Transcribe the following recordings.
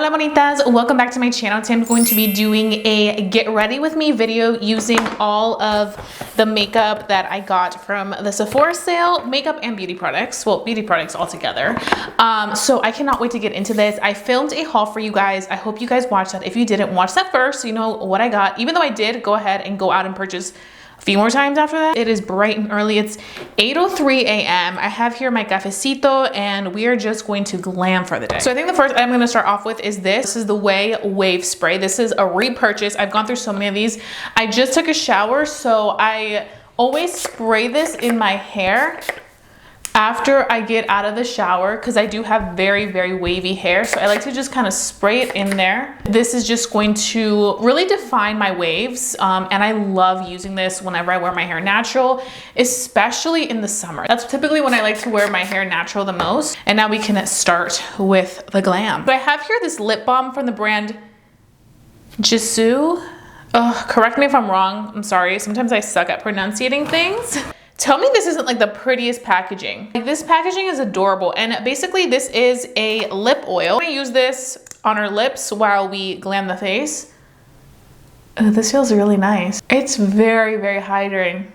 Hola bonitas, welcome back to my channel. Today I'm going to be doing a get ready with me video using all of the makeup that I got from the Sephora sale, makeup and beauty products, well beauty products all together. So I cannot wait to get into this. I filmed a haul for you guys. I hope you guys watched that. If you didn't, watch that first so you know what I got. Even though I did go ahead and go out and purchase a few more times after that. It is bright and early. It's 8:03 a.m. I have here my cafecito and we are just going to glam for the day. So I think the first item I'm going to start off with is this. This is the Way Wave Spray. This is a repurchase. I've gone through so many of these. I just took a shower, so I always spray this in my hair after I get out of the shower because I do have very, very wavy hair. So I like to just kind of spray it in there. This is just going to really define my waves. And I love using this whenever I wear my hair natural, especially in the summer. That's typically when I like to wear my hair natural the most. And now we can start with the glam. So I have here this lip balm from the brand Cashew. Correct me if I'm wrong. I'm sorry. Sometimes I suck at pronunciating things. Tell me this isn't like the prettiest packaging. Like, this packaging is adorable. And basically this is a lip oil. I use this on our lips while we glam the face. This feels really nice. It's very, very hydrating.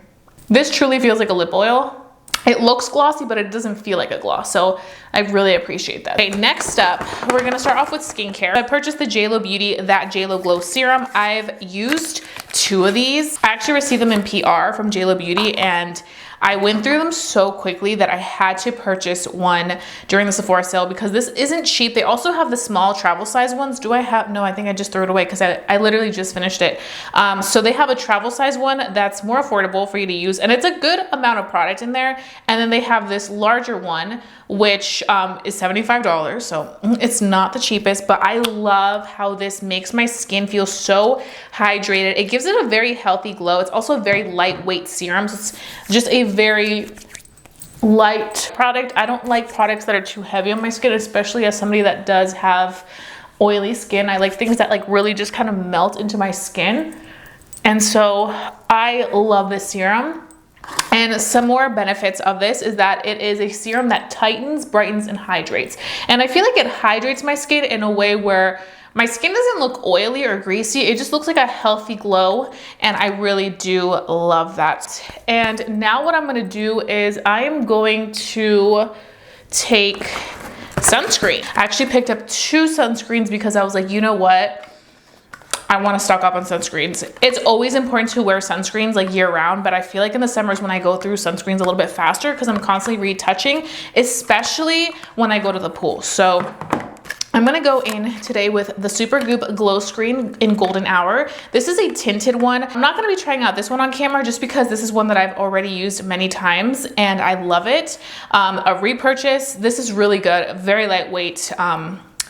This truly feels like a lip oil. It looks glossy, but it doesn't feel like a gloss. So I really appreciate that. Okay, next up, we're gonna start off with skincare. I purchased the JLo Beauty That JLo Glow Serum. I've used 2 of these. I actually received them in PR from JLo Beauty and I went through them so quickly that I had to purchase one during the Sephora sale because this isn't cheap. They also have the small travel size ones. Do I have? No, I think I just threw it away because I literally just finished it. So they have a travel size one that's more affordable for you to use and it's a good amount of product in there. And then they have this larger one which is $75. So it's not the cheapest, but I love how this makes my skin feel so hydrated. It gives it a very healthy glow. It's also a very lightweight serum. So it's just a very light product. I don't like products that are too heavy on my skin, especially as somebody that does have oily skin. I like things that like really just kind of melt into my skin. And so I love this serum. And some more benefits of this is that it is a serum that tightens, brightens, and hydrates. And I feel like it hydrates my skin in a way where my skin doesn't look oily or greasy. It just looks like a healthy glow. And I really do love that. And now what I'm gonna do is I am going to take sunscreen. I actually picked up 2 sunscreens because I was like, you know what? I want to stock up on sunscreens. It's always important to wear sunscreens like year round, but I feel like in the summers when I go through sunscreens a little bit faster because I'm constantly retouching, especially when I go to the pool. So I'm gonna go in today with the Supergoop Glow Screen in Golden Hour. This is a tinted one. I'm not gonna be trying out this one on camera just because this is one that I've already used many times and I love it. A repurchase. This is really good, very lightweight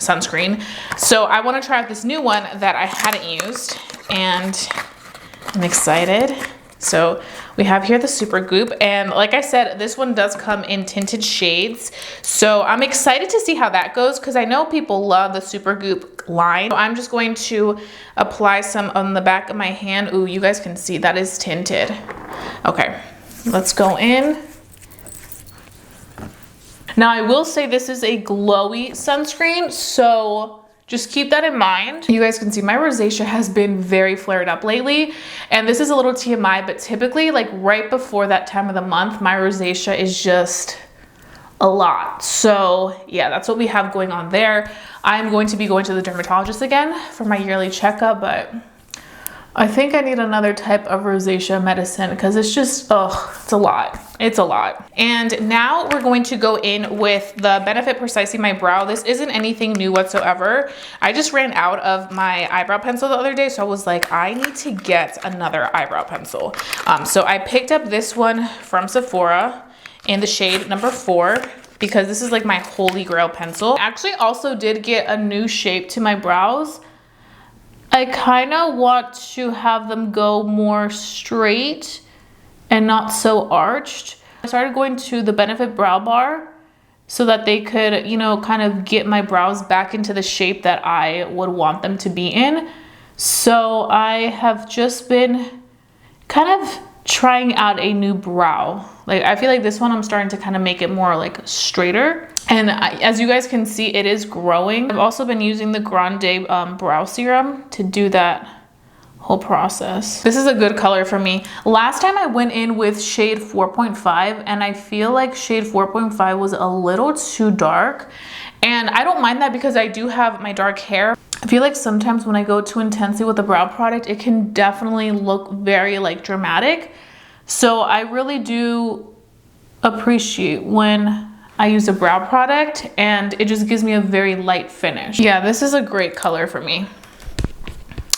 sunscreen. So I want to try out this new one that I hadn't used and I'm excited. So we have here the Supergoop and like I said, this one does come in tinted shades. So I'm excited to see how that goes because I know people love the Supergoop line. So I'm just going to apply some on the back of my hand. Ooh, you guys can see that is tinted. Okay, let's go in. Now I will say this is a glowy sunscreen, so just keep that in mind. You guys can see my rosacea has been very flared up lately, and this is a little TMI, but typically like right before that time of the month, my rosacea is just a lot. So yeah, that's what we have going on there. I'm going to be going to the dermatologist again for my yearly checkup, but I think I need another type of rosacea medicine because it's just, it's a lot. It's a lot. And now we're going to go in with the Benefit Precisely My Brow. This isn't anything new whatsoever. I just ran out of my eyebrow pencil the other day, so I was like, I need to get another eyebrow pencil. So I picked up this one from Sephora in the shade number 4 because this is like my holy grail pencil. I actually also did get a new shape to my brows. I kind of want to have them go more straight and not so arched. I started going to the Benefit Brow Bar so that they could, you know, kind of get my brows back into the shape that I would want them to be in. So I have just been kind of trying out a new brow Like I feel like this one I'm starting to kind of make it more like straighter. And as you guys can see, it is growing. I've also been using the Grande brow serum to do that whole process. This is a good color for me. Last time I went in with shade 4.5 and I feel like shade 4.5 was a little too dark. And I don't mind that because I do have my dark hair. I feel like sometimes when I go too intensely with a brow product, it can definitely look very like dramatic. So I really do appreciate when I use a brow product and it just gives me a very light finish. Yeah, this is a great color for me.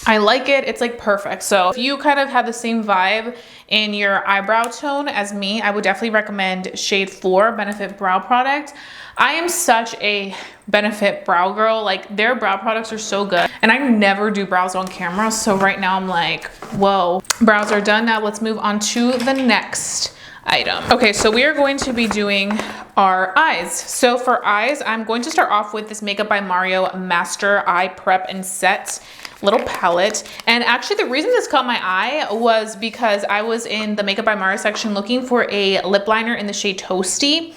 I like it, it's like perfect. So if you kind of have the same vibe in your eyebrow tone as me, I would definitely recommend shade 4 Benefit Brow Product. I am such a Benefit brow girl. Like their brow products are so good. And I never do brows on camera. So right now I'm like, whoa, brows are done. Now let's move on to the next item. Okay, so we are going to be doing our eyes. So for eyes, I'm going to start off with this Makeup by Mario Master Eye Prep and Set little palette. And actually the reason this caught my eye was because I was in the Makeup by Mario section looking for a lip liner in the shade Toasty.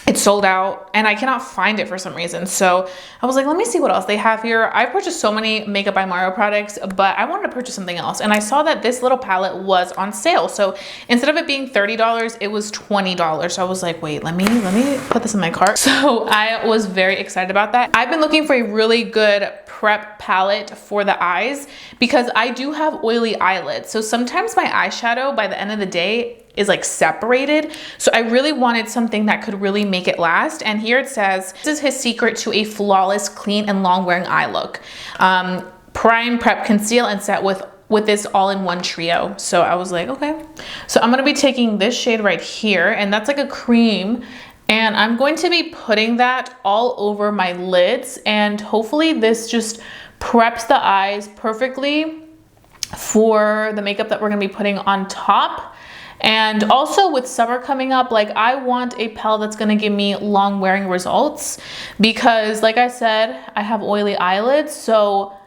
It sold out and I cannot find it for some reason. So I was like, let me see what else they have here. I've purchased so many Makeup by Mario products, but I wanted to purchase something else. And I saw that this little palette was on sale. So instead of it being $30, it was $20. So I was like, wait, let me put this in my cart. So I was very excited about that. I've been looking for a really good prep palette for the eyes because I do have oily eyelids. So sometimes my eyeshadow by the end of the day is like separated. So I really wanted something that could really make it last. And here it says, this is his secret to a flawless, clean, and long wearing eye look. Prime, prep, conceal, and set with this all-in-one trio. So I was like, okay. So I'm gonna be taking this shade right here, and that's like a cream. And I'm going to be putting that all over my lids. And hopefully this just preps the eyes perfectly for the makeup that we're gonna be putting on top. And also with summer coming up, like I want a palette that's gonna give me long wearing results because like I said, I have oily eyelids. So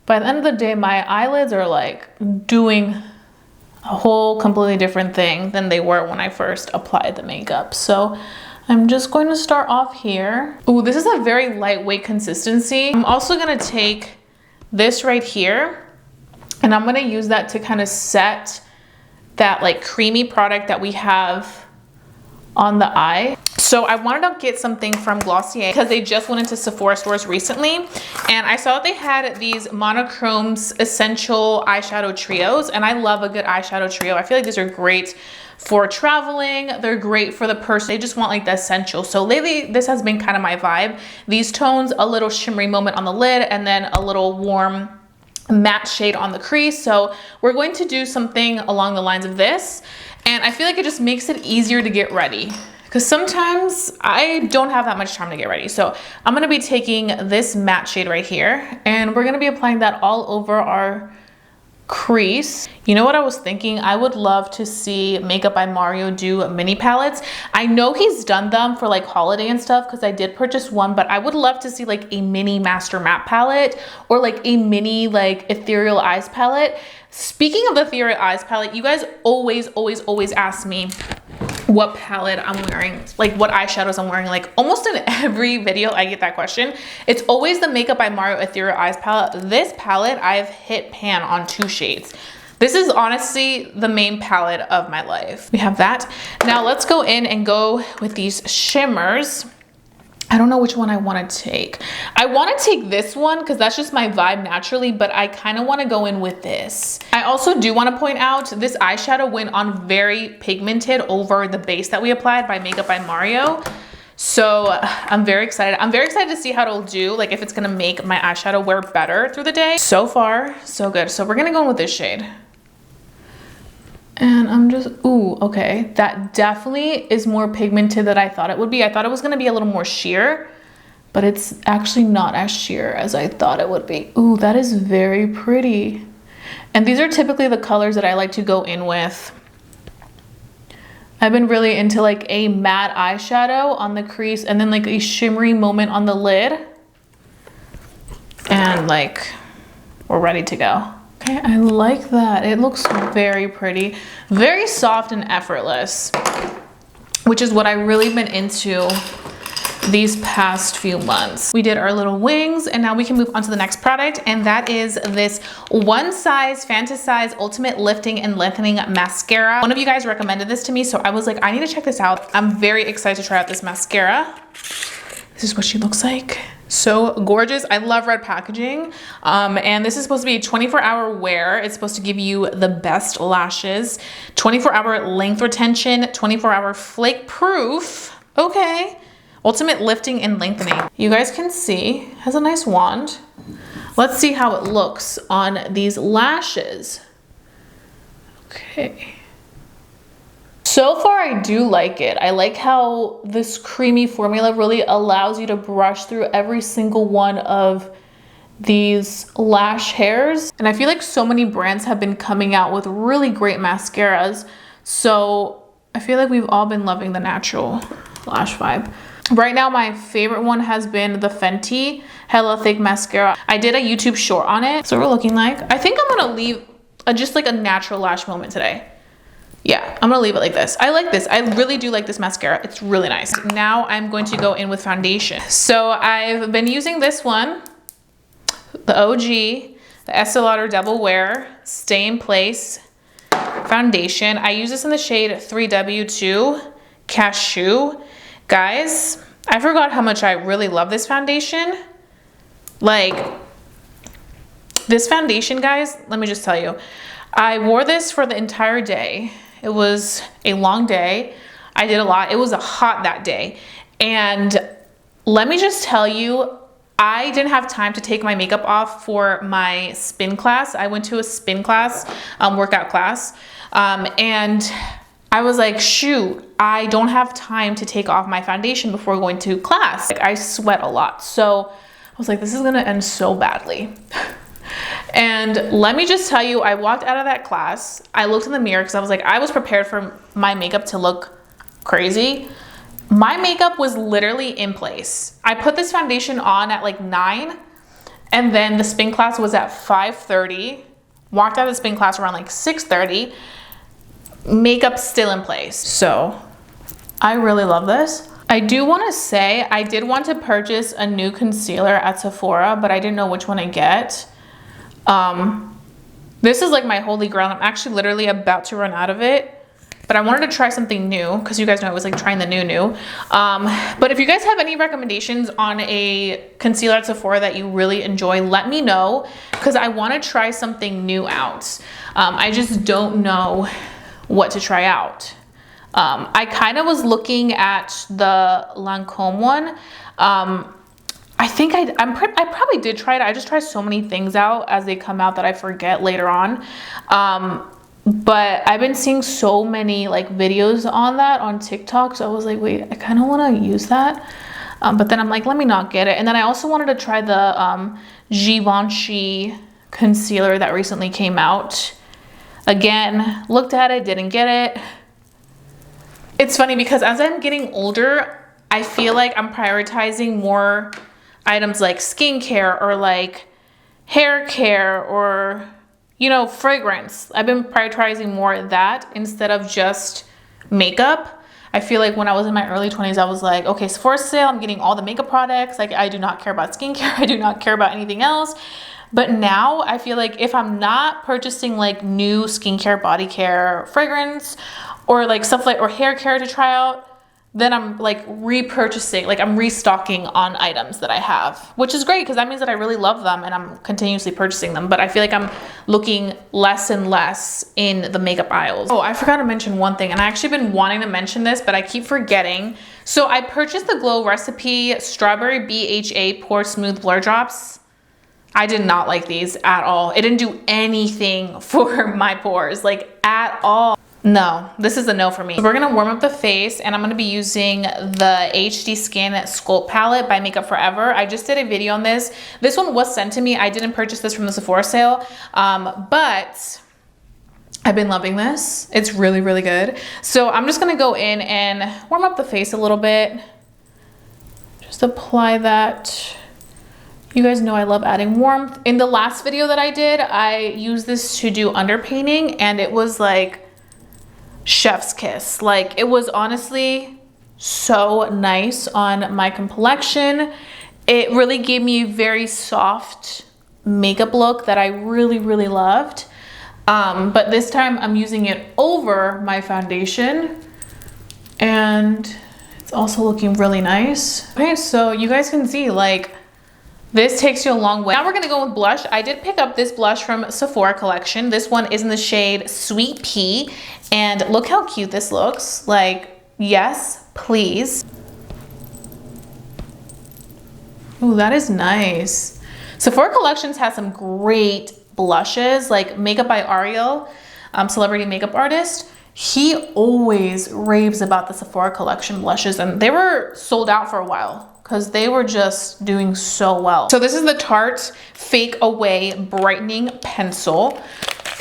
by the end of the day, my eyelids are like doing a whole completely different thing than they were when I first applied the makeup. So I'm just going to start off here. Ooh, this is a very lightweight consistency. I'm also gonna take this right here and I'm gonna use that to kind of set that like creamy product that we have on the eye. So I wanted to get something from Glossier because they just went into Sephora stores recently. And I saw that they had these Monochrome's Essential Eyeshadow Trios. And I love a good eyeshadow trio. I feel like these are great for traveling. They're great for the person. They just want like the essential. So lately, this has been kind of my vibe. These tones, a little shimmery moment on the lid and then a little warm matte shade on the crease. So we're going to do something along the lines of this. And I feel like it just makes it easier to get ready because sometimes I don't have that much time to get ready. So I'm gonna be taking this matte shade right here and we're gonna be applying that all over our crease. You know what I was thinking? I would love to see Makeup by Mario do mini palettes. I know he's done them for like holiday and stuff because I did purchase one, but I would love to see like a mini Master Matte palette or like a mini like Ethereal Eyes palette. Speaking of the Ethereal Eyes palette, you guys always ask me what palette I'm wearing, like what eyeshadows I'm wearing. Like almost in every video I get that question. It's always the Makeup by Mario Ethereal Eyes palette. This palette I've hit pan on 2 shades. This is honestly the main palette of my life. We have that. Now let's go in and go with these shimmers. I don't know which one I want to take. I want to take this one because that's just my vibe naturally, but I kind of want to go in with this. I also do want to point out this eyeshadow went on very pigmented over the base that we applied by Makeup by Mario. So I'm very excited. I'm very excited to see how it'll do, like if it's going to make my eyeshadow wear better through the day. So far, so good. So we're going to go in with this shade. And I'm just, ooh, okay. That definitely is more pigmented than I thought it would be. I thought it was gonna be a little more sheer, but it's actually not as sheer as I thought it would be. Ooh, that is very pretty. And these are typically the colors that I like to go in with. I've been really into like a matte eyeshadow on the crease and then like a shimmery moment on the lid. And like, we're ready to go. Okay, I like that. It looks very pretty, very soft and effortless, which is what I've really been into these past few months. We did our little wings, and now we can move on to the next product, and that is this One Size Fantasize Ultimate Lifting and Lengthening Mascara. One of you guys recommended this to me, so I was like, I need to check this out. I'm very excited to try out this mascara. This is what she looks like. So gorgeous. I love red packaging. And this is supposed to be a 24-hour wear. It's supposed to give you the best lashes, 24-hour length retention, 24-hour flake proof. Okay. Ultimate lifting and lengthening. You guys can see, it has a nice wand. Let's see how it looks on these lashes. Okay. So far, I do like it. I like how this creamy formula really allows you to brush through every single one of these lash hairs. And I feel like so many brands have been coming out with really great mascaras. So I feel like we've all been loving the natural lash vibe. Right now, my favorite one has been the FENTY Hella Thick Mascara. I did a YouTube short on it. So we're looking like, I think I'm gonna leave just like a natural lash moment today. Yeah, I'm gonna leave it like this. I like this. I really do like this mascara. It's really nice. Now I'm going to go in with foundation. So I've been using this one, the OG, the Estee Lauder Double Wear Stay in Place foundation. I use this in the shade 3W2 Cashew. Guys, I forgot how much I really love this foundation. Like, this foundation, guys, let me just tell you, I wore this for the entire day. It was a long day. I did a lot. It was hot that day. And let me just tell you, I didn't have time to take my makeup off for my spin class. I went to a spin class, workout class, and I was like, shoot, I don't have time to take off my foundation before going to class. Like, I sweat a lot. So I was like, this is gonna end so badly. And let me just tell you, I walked out of that class. I looked in the mirror because I was like, I was prepared for my makeup to look crazy. My makeup was literally in place. I put this foundation on at like 9, and then the spin class was at 5:30. Walked out of the spin class around like 6:30. Makeup still in place. So I really love this. I do want to say I did want to purchase a new concealer at Sephora, but I didn't know which one to get. This is like my holy grail. I'm actually literally about to run out of it, but I wanted to try something new because you guys know I was like trying the new. But if you guys have any recommendations on a concealer at Sephora that you really enjoy, let me know because I want to try something new out. I just don't know what to try out. I kind of was looking at the Lancome one. I think I probably did try it. I just try so many things out as they come out that I forget later on. But I've been seeing so many like videos on that on TikTok. So I was like, wait, I kind of want to use that. But then I'm like, let me not get it. And then I also wanted to try the Givenchy concealer that recently came out. Again, looked at it, didn't get it. It's funny because as I'm getting older, I feel like I'm prioritizing more items like skincare or like hair care or, you know, fragrance. I've been prioritizing more of that instead of just makeup. I feel like when I was in my early 20s, I was like, okay, Sephora sale, I'm getting all the makeup products. Like, I do not care about skincare. I do not care about anything else. But now I feel like if I'm not purchasing like new skincare, body care, fragrance, or like stuff like, or hair care to try out, then I'm like repurchasing, like I'm restocking on items that I have, which is great because that means that I really love them and I'm continuously purchasing them. But I feel like I'm looking less and less in the makeup aisles. Oh, I forgot to mention one thing, and I actually been wanting to mention this, but I keep forgetting. So I purchased the Glow Recipe Strawberry BHA Pore Smooth Blur Drops. I did not like these at all. It didn't do anything for my pores, like at all. No, this is a no for me. So we're gonna warm up the face, and I'm gonna be using the HD Skin Sculpt Palette by Makeup Forever. I just did a video on this. This one was sent to me. I didn't purchase this from the Sephora sale, but I've been loving this. It's really, really good. So I'm just gonna go in and warm up the face a little bit. Just apply that You guys know I love adding warmth. In the last video that I did, I used this to do underpainting and it was like chef's kiss. Like it was honestly so nice on my complexion. It really gave me a very soft makeup look that I really, really loved. But this time I'm using it over my foundation and it's also looking really nice. Okay, so you guys can see like this takes you a long way. Now we're gonna go with blush. I did pick up this blush from Sephora collection. This one is in the shade Sweet Pea and look how cute this looks. Like, yes, please. Ooh, that is nice. Sephora Collections has some great blushes, like Makeup by Ariel, celebrity makeup artist. He always raves about the Sephora Collection blushes and they were sold out for a while because they were just doing so well. So this is the Tarte Fake Away Brightening Pencil.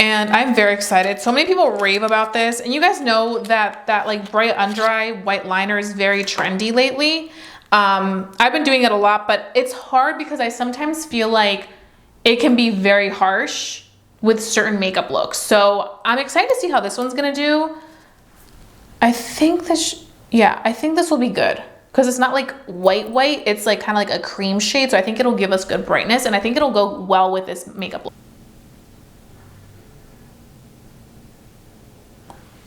And I'm very excited. So many people rave about this. And you guys know that like bright under eye white liner is very trendy lately. I've been doing it a lot, but it's hard because I sometimes feel like it can be very harsh with certain makeup looks. So I'm excited to see how this one's gonna do. I think this, I think this will be good because it's not like white, it's like kind of like a cream shade. So I think it'll give us good brightness and I think it'll go well with this makeup look.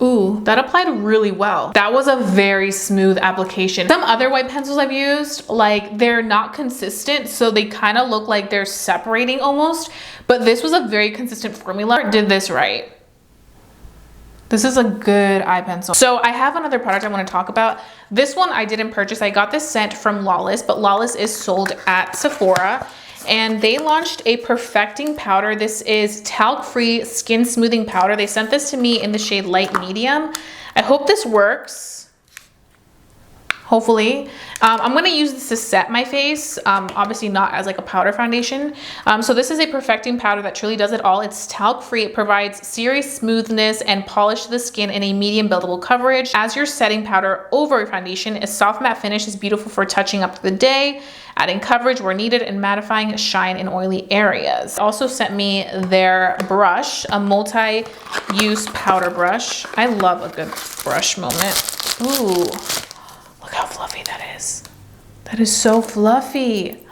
Ooh, that applied really well. That was a very smooth application. Some other white pencils I've used, like they're not consistent, so they kind of look like they're separating almost, but this was a very consistent formula. Did this right. This is a good eye pencil. So I have another product I want to talk about. This one I didn't purchase. I got this scent from Lawless, but Lawless is sold at Sephora. And they launched a perfecting powder. This is talc-free skin smoothing powder. They sent this to me in the shade light medium. I hope this works. Hopefully. I'm gonna use this to set my face, obviously not as like a powder foundation. So this is a perfecting powder that truly does it all. It's talc-free, it provides serious smoothness and polish to the skin in a medium buildable coverage. As your setting powder over your foundation, a soft matte finish is beautiful for touching up the day, adding coverage where needed, and mattifying shine in oily areas. Also sent me their brush, a multi-use powder brush. I love a good brush moment. Ooh. Look how fluffy that is. That is so fluffy.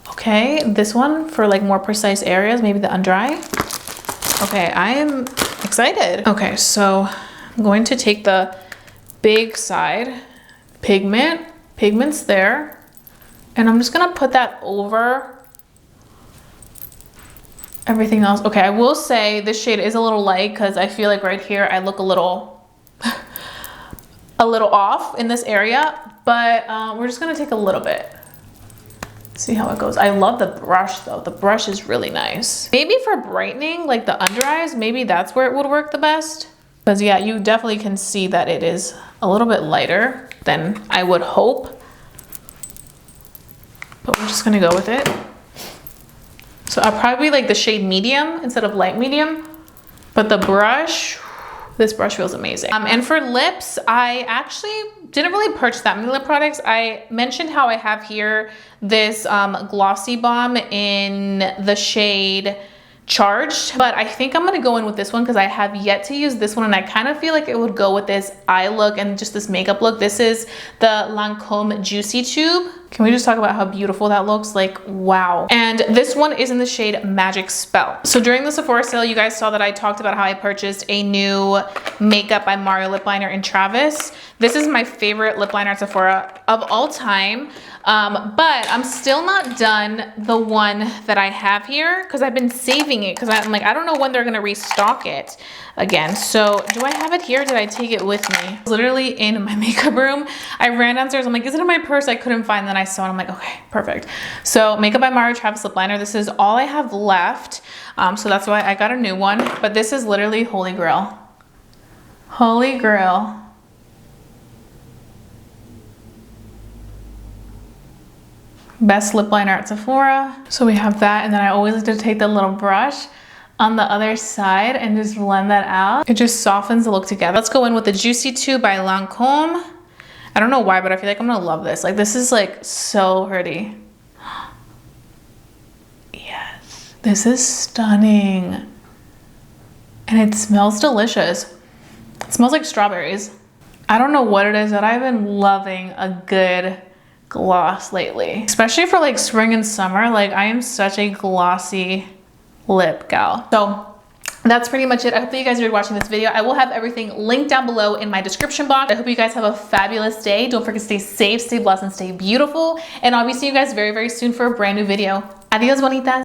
Okay, this one for like more precise areas, maybe the under eye. Okay, I am excited. Okay, so I'm going to take the big side pigment's there, and I'm just gonna put that over everything else. Okay, I will say this shade is a little light because I feel like right here I look a little off in this area, but we're just gonna take a little bit. See how it goes. I love the brush though. The brush is really nice. Maybe for brightening, like the under eyes, maybe that's where it would work the best. Because yeah, you definitely can see that it is a little bit lighter than I would hope. But we're just gonna go with it. So I'll probably like the shade medium instead of light medium, but the brush, this brush feels amazing. And for lips, I actually didn't really purchase that many lip products. I mentioned how I have here this glossy balm in the shade Charged, but I think I'm gonna go in with this one because I have yet to use this one and I kind of feel like it would go with this eye look and just this makeup look. This is the Lancome Juicy Tube. Can we just talk about how beautiful that looks? Like, wow. And this one is in the shade Magic Spell. So during the Sephora sale, you guys saw that I talked about how I purchased a new Makeup by Mario lip liner in Travis. This is my favorite lip liner at Sephora of all time. But I'm still not done the one that I have here because I've been saving it because I'm like, I don't know when they're gonna restock it again. So do I have it here? Did I take it with me? Literally in my makeup room. I ran downstairs. I'm like, is it in my purse? I couldn't find it. Then I saw it. I'm like, okay, perfect. So Makeup by Mario Travis lip liner. This is all I have left. So that's why I got a new one. But this is literally holy grail. Holy grail. Best lip liner at Sephora. So we have that, and then I always like to take the little brush on the other side and just blend that out. It just softens the look together. Let's go in with the Juicy Tube by Lancome. I don't know why, but I feel like I'm gonna love this. Like, this is like so pretty. Yes. This is stunning. And it smells delicious. It smells like strawberries. I don't know what it is that I've been loving a good gloss lately. Especially for like spring and summer. Like I am such a glossy lip gal. So that's pretty much it. I hope that you guys enjoyed watching this video. I will have everything linked down below in my description box. I hope you guys have a fabulous day. Don't forget to stay safe, stay blessed, and stay beautiful. And I'll be seeing you guys very, very soon for a brand new video. Adios, bonitas.